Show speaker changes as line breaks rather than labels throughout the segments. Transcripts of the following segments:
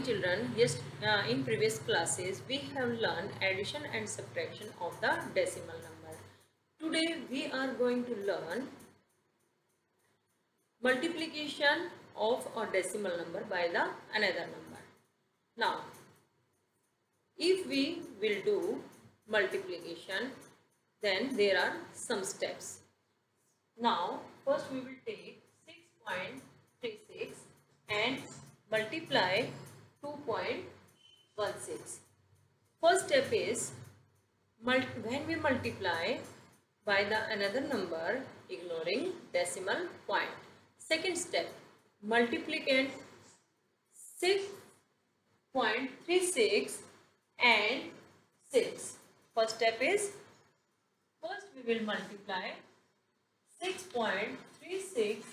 children, yes, in previous classes we have learned addition and subtraction of the decimal number. Today we are going to learn multiplication of a decimal number by the another number. Now, if we will do multiplication, then there are some steps. Now, first we will take 6.36 and multiply 2.16. First step is when we multiply by the another number ignoring decimal point. Second step, multiplicand 6.36 and 6. First step is first we will multiply 6.36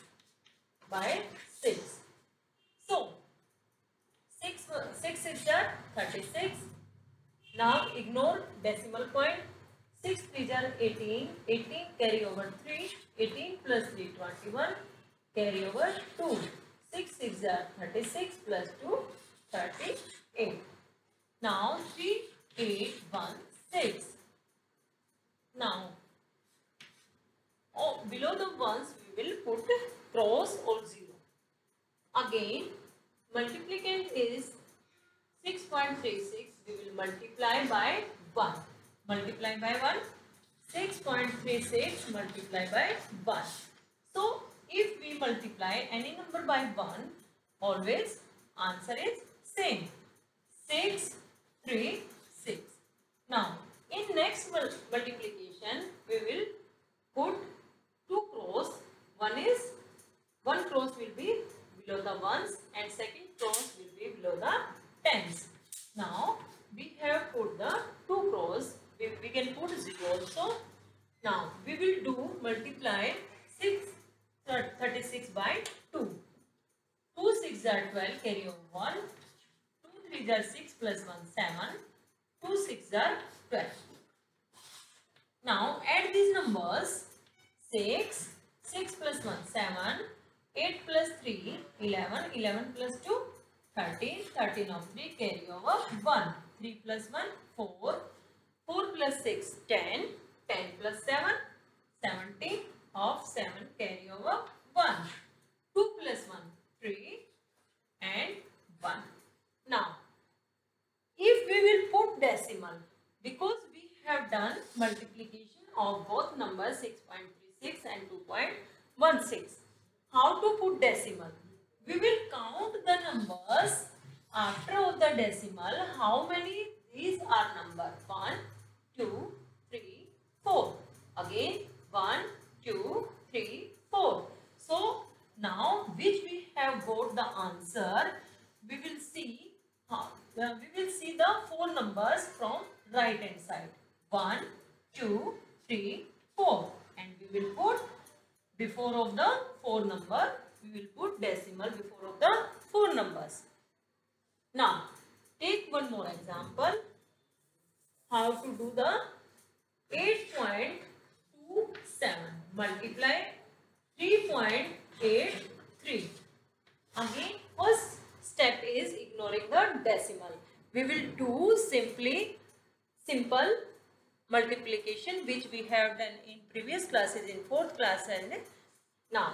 by 6. So 6 is the 36. Now ignore decimal point. 6 3 are 18. 18 carry over 3. 18 plus 3 21. Carry over 2. 6 6 are 36 plus 2 38. Now 3 8 1 6. Now below the ones we will put cross or 0. Again multiplicand is 6.36. We will multiply by 1. Multiply by 1. 6.36 multiply by 1. So if we multiply any number by 1, always answer is same. 6 3 6. Now in next multiplication we will put two cross. One cross will be below the ones and second cross will be below the tens. Now we have put the two cross. We can put 0 also. Now we will do multiply 36 by 2. 2 6 are 12, carry over 1. 2 3 are 6 plus 1 7. 2 6 are 12. Now add these numbers. 6 plus 1 7. 8 plus 3 11. 11 plus 2 13. 13 of 3 carry over 1. 3 plus 1 4. 4 plus 6 10. 10 plus 7 17 of 7 carry over 1. 2 plus 1 3 and 1. Now if we will put decimal, because we have done multiplication of both numbers 6.36 and 2.16. How to put decimal? We will count the numbers after of the decimal. How many these are number? 1, 2, 3, 4. Again 1, 2, 3, 4. So now which we have got the answer, we will see the 4 numbers from right hand side. 1, 2, 3, 4. And we will put before of the 4 number, we will put decimal before of the 4 numbers. Now take one more example. How to do the 8.27. Multiply 3.83. Again first step is ignoring the decimal. We will do simple multiplication which we have done in previous classes in 4th class. And now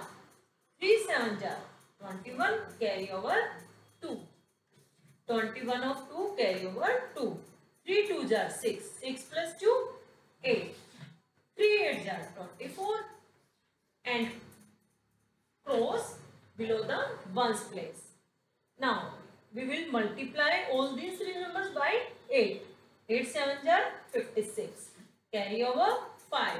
3 7 are 21, carry over 2. 21 of 2 carry over 2. 3 2 are 6. 6 plus 2 8. 3 8 are 24 and cross below the ones place. Now we will multiply all these 3 numbers by 8. 8 7 are 56. Carry over 5.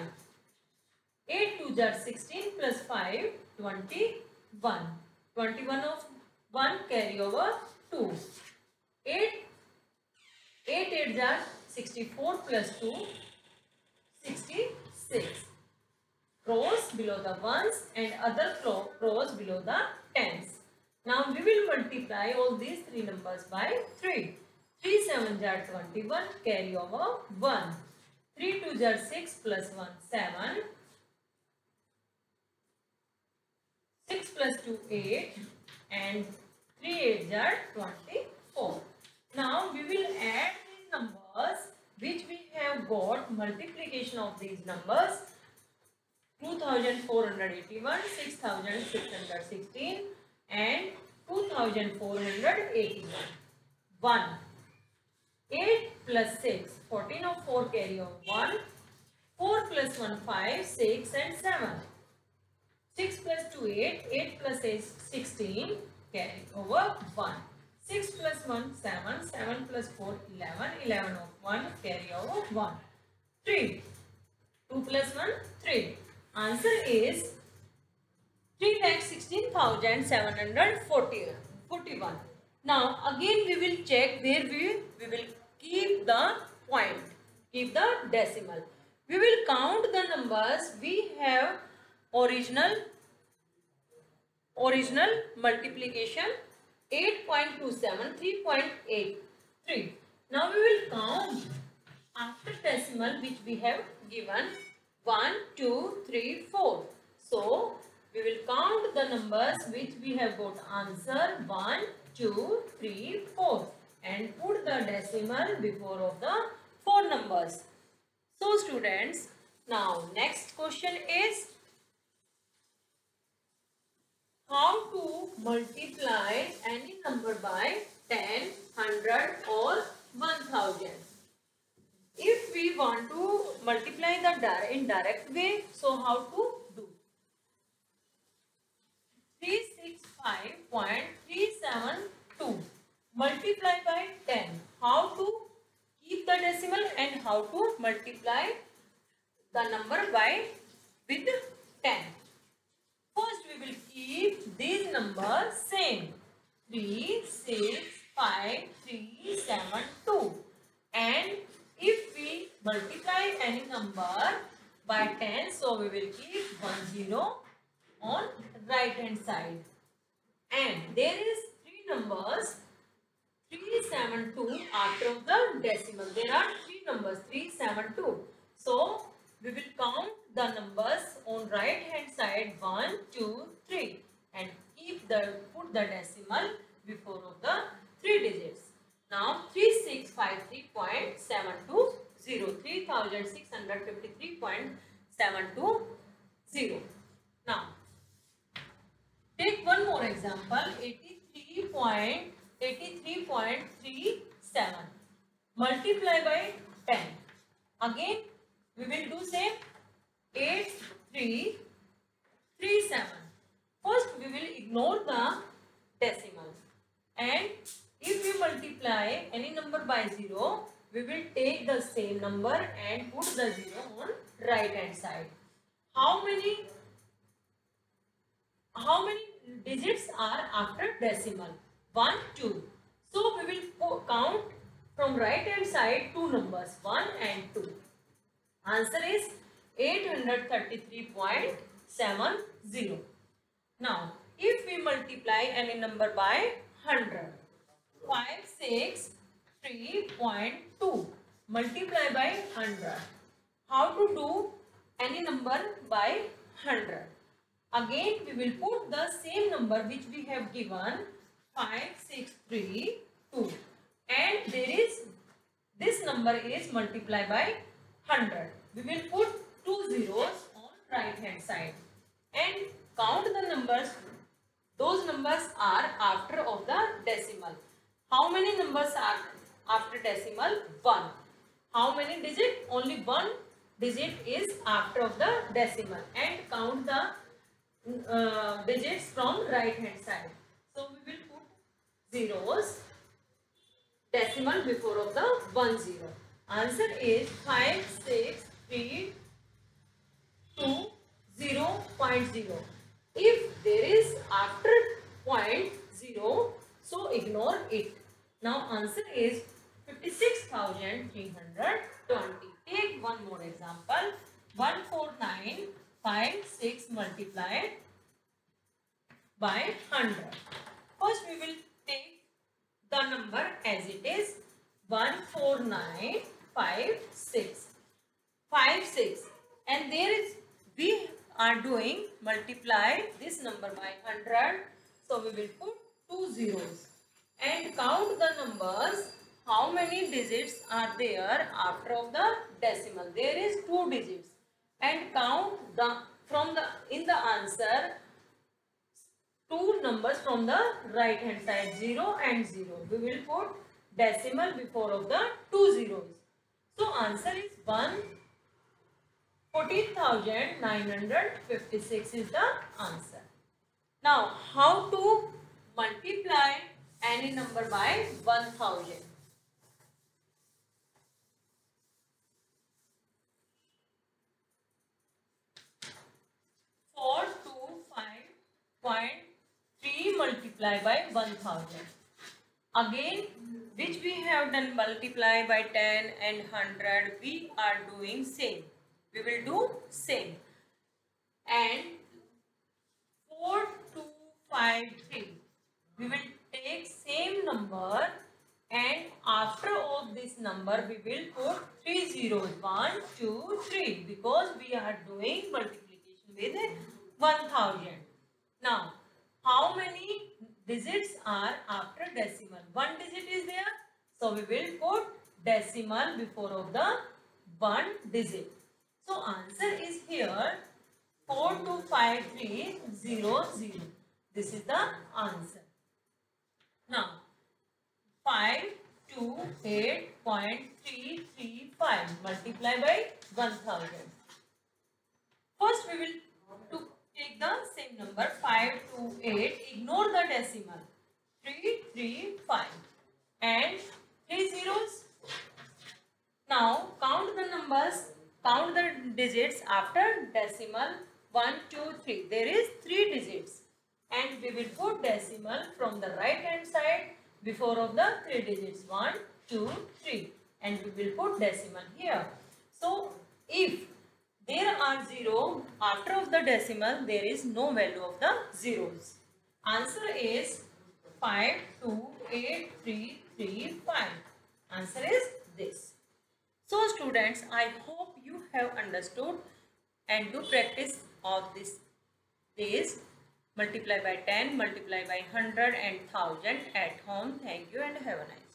8 2 are 16 plus 5 21. 21 of 1 carry over 2. 8 8 are 64 plus 2 66. Cross below the ones and other cross below the tens. Now we will multiply all these 3 numbers by 3. 3 7 are 21, carry over 1. 3 2 are 6 plus 1 7. 6 plus 2 8 and 3 8 are 24. 4. Now we will add these numbers which we have got multiplication of these numbers. 2481, 6616 and 2481. 1. 8 plus 6, 14 of 4 carry over 1. 4 plus 1, 5, 6 and 7. 6 plus 2, 8. 8 plus 8, 16. Carry over 1. 6 plus 1, 7. 7 plus 4, 11. 11 of 1. Carry over 1. 3. 2 plus 1, 3. Answer is 3,16,741. Now again we will check where we will keep the point, keep the decimal. We will count the numbers. We have original multiplication 8.27, 3.83. Now we will count after decimal which we have given 1, 2, 3, 4. So we will count the numbers which we have got answer 1, 2, 3, 4 and put the decimal before of the 4 numbers. So students, now next question is how to multiply any number by 10, 100 or 1000. If we want to multiply the in direct way, so how to do? 365.372 multiply by 10. How to keep the decimal and how to multiply the number by with 10. First we will keep these numbers same. 3, 6, 5, 3, 7, 2 and if we multiply any number by 10, so we will keep 10 on right hand side. And there is 3 numbers 372 after the decimal. There are 3 numbers 372. So we will count the numbers on right hand side 1, 2, 3 and put the decimal before of the 3 digits. Now 3653.720, 3653.720. Now take one more example 83.37 multiply by 10. Again we will do same 8337. First we will ignore the decimal and if we multiply any number by 0, we will take the same number and put the 0 on right hand side. How many digits are after decimal? 1, 2. So we will count from right hand side 2 numbers 1 and 2. Answer is 833.70. Now if we multiply any number by 100, 563.2 multiply by 100. How to do any number by 100? Again we will put the same number which we have given 5632 and there is this number is multiplied by 100. We will put 2 zeros on right hand side and count the numbers. Those numbers are after of the decimal. How many numbers are after decimal? 1. How many digits? Only 1 digit is after of the decimal and count the digits from right hand side. So we will put zeros, decimal before of the 10. Answer is 5632.0. If there is after 0.0, so ignore it. Now answer is 56,320. Take one more example. 14956 multiplied by 100. First we will take the number as it is 14956 and there is we are doing multiply this number by 100. So we will put 2 zeros and count the numbers. How many digits are there after of the decimal? There is 2 digits. And count the from the in the answer 2 numbers from the right hand side, 0 and 0. We will put decimal before of the 2 zeros. So answer is 14,956 is the answer. Now how to multiply any number by 1000? Four two five point 3 multiply by 1000. Again, which we have done multiply by 10 and 100, we are doing same. We will do same. And 4253, we will take same number and after of this number we will put 3 zeros, 1, 2, 3, because we are doing multiplication with 1000. Now, how many digits are after decimal? 1 digit is there, so we will put decimal before of the 1 digit. So answer is here 425300. This is the answer. Now 528.335 multiply by 1000. First we will take the same number 528, ignore the decimal, 335 and 3 zeros. Now count the numbers, count the digits after decimal 1, 2, 3. There is 3 digits and we will put decimal from the right hand side before of the 3 digits, 1, 2, 3, and we will put decimal here. So if there are 0 after of the decimal, there is no value of the zeros. Answer is 528,335. Answer is this. So students, I hope you have understood and do practice of this days. Multiply by 10, multiply by 100 and 1000 at home. Thank you and have a nice day.